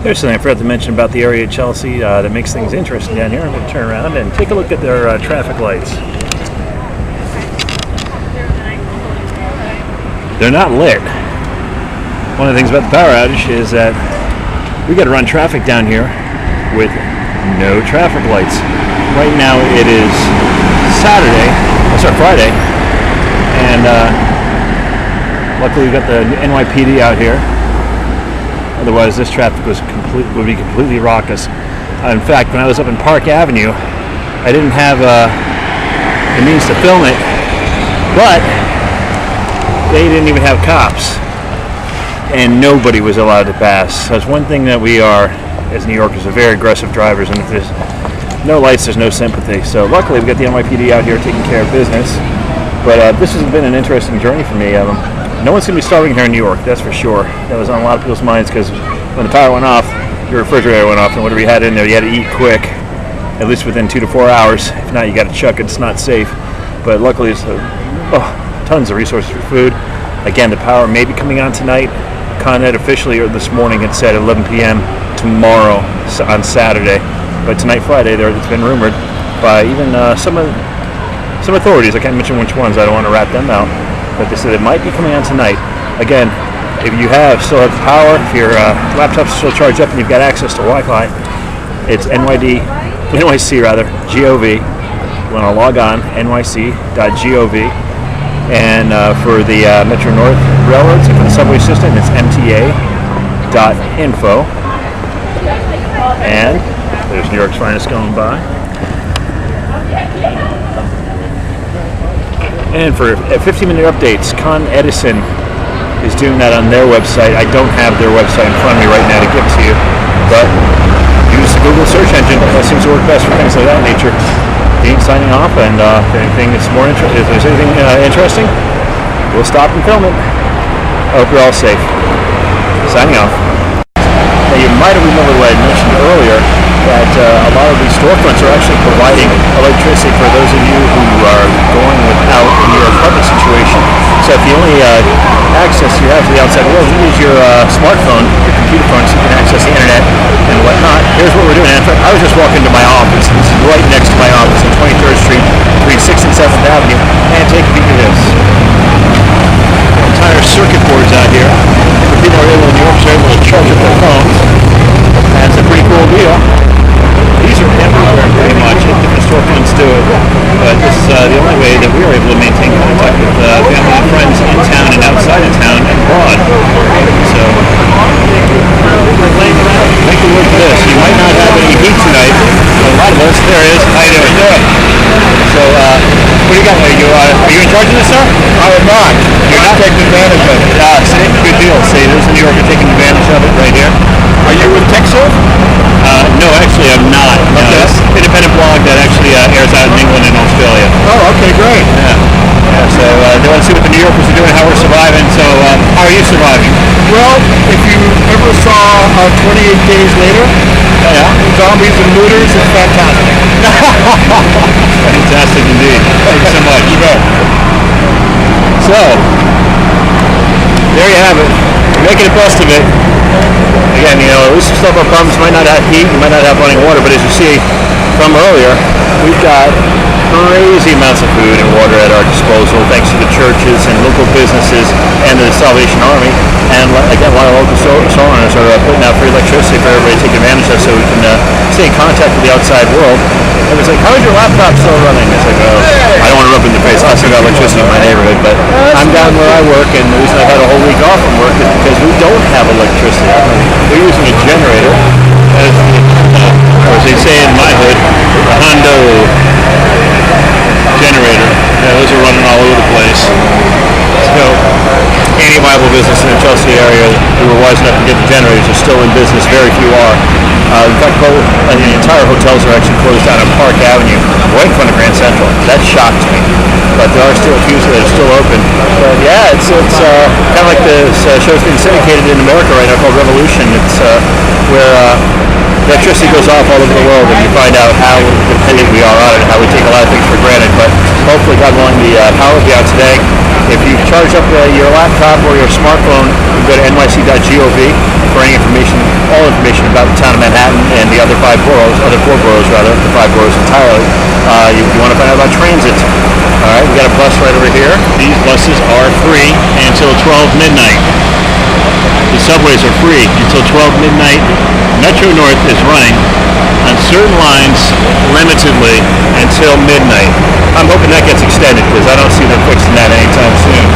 There's something I forgot to mention about the area of Chelsea that makes things interesting down here. I'm going to turn around and take a look at their traffic lights. They're not lit. One of the things about the power outage is that we got to run traffic down here with no traffic lights. Right now it is Friday, and luckily we got the NYPD out here. Otherwise, this traffic would be completely raucous. In fact, when I was up in Park Avenue, I didn't have the means to film it, but they didn't even have cops, and nobody was allowed to pass. So it's one thing that we are, as New Yorkers, are very aggressive drivers, and if there's no lights, there's no sympathy. So luckily, we got the NYPD out here taking care of business. But this has been an interesting journey for me. No one's going to be starving here in New York, that's for sure. That was on a lot of people's minds because when the power went off, your refrigerator went off, and whatever you had in there, you had to eat quick, at least within 2 to 4 hours. If not, you got to chuck it. It's not safe. But luckily, it's tons of resources for food. Again, the power may be coming on tonight. Con Ed officially this morning had said 11 p.m. tomorrow on Saturday. But tonight, Friday, it's been rumored by even some authorities. I can't mention which ones. I don't want to rat them out. But they said it might be coming on tonight. Again, if you still have power, if your laptop's still charged up and you've got access to Wi-Fi, it's NYC, gov. You want to log on, nyc.gov. And for the Metro North railroads and for the subway system, it's mta.info. And there's New York's finest going by. And for 15-minute updates, Con Edison is doing that on their website. I don't have their website in front of me right now to give to you, but use the Google search engine. That seems to work best for things of that nature. Dean signing off, and if there's anything interesting, we'll stop and film it. I hope you're all safe. Signing off. Now, you might have remembered what I mentioned earlier, that a lot of these storefronts are actually providing electricity for those of you who are going without in your apartment situation. So if the only access you have to the outside world, you use your smartphone, your computer phone, so you can access the internet and whatnot. Here's what we're doing. In fact, I was just walking to my office. This is right next to my office on 23rd Street between 6th and 7th Avenue. And take a peek at this. Entire circuit boards out here. For people who are able in New York, they're able to charge up their phones. That's a pretty cool deal. These are everywhere pretty much, and different storefronts do it. But this is the only way that we are able to maintain contact with family and friends in town and outside of town and abroad. So, make a look at this. You might not have any heat tonight, but a lot of us, there it is. How you doing? Good. So, what do you got? Are you in charge of this, sir? I am not. You're not taking advantage of it. See, good deal. See, there's a New Yorker taking advantage of it right here. Are you with TechSurf? No, actually, I'm not. Okay. It's an independent blog that actually airs out in England and Australia. Oh, okay, great. Yeah, so they want to see what the New Yorkers are doing, how we're surviving. So, how are you surviving? Well, if you ever saw 28 Days Later, Zombies and Looters, it's fantastic. Fantastic indeed. Thank you so much. You bet. So, there you have it. Making the best of it. Again, at least some stuff our apartments might not have heat, you might not have running water, but as you see from earlier, we've got crazy amounts of food and water at our disposal thanks to the churches and local businesses and the Salvation Army. And again, a lot of local solar owners are putting out free electricity for everybody to take advantage of so we can stay in contact with the outside world. And it's like, how is your laptop still running? It's like, I don't want to rub it in the face. I still got electricity in my neighborhood, but I'm down where I work, and the reason I've had a whole week off from work is because we don't have electricity. We're using a generator, or as they say in my hood, a Hondo generator. Yeah, those are running all over the place. So, any viable business in the Chelsea area who were wise enough to get the generators are still in business. Very few are. In fact, the entire hotels are actually closed down on Park Avenue, right in front of Grand Central. That shocked me. But there are still a few that are still open. But yeah, it's kind of like the show's being syndicated in America right now called Revolution. It's where electricity goes off all over the world, and you find out how dependent we are on it, how we take a lot of things for granted. But hopefully, God willing, the power will be out today. If you charge up your laptop or your smartphone, you can go to nyc.gov for any information, all information about other four boroughs rather, the five boroughs entirely. You want to find out about transit. All right, we got a bus right over here. These buses are free until 12 midnight. The subways are free until 12 midnight. Metro North is running on certain lines limitedly until midnight. I'm hoping that gets extended because I don't see them fixing that anytime soon.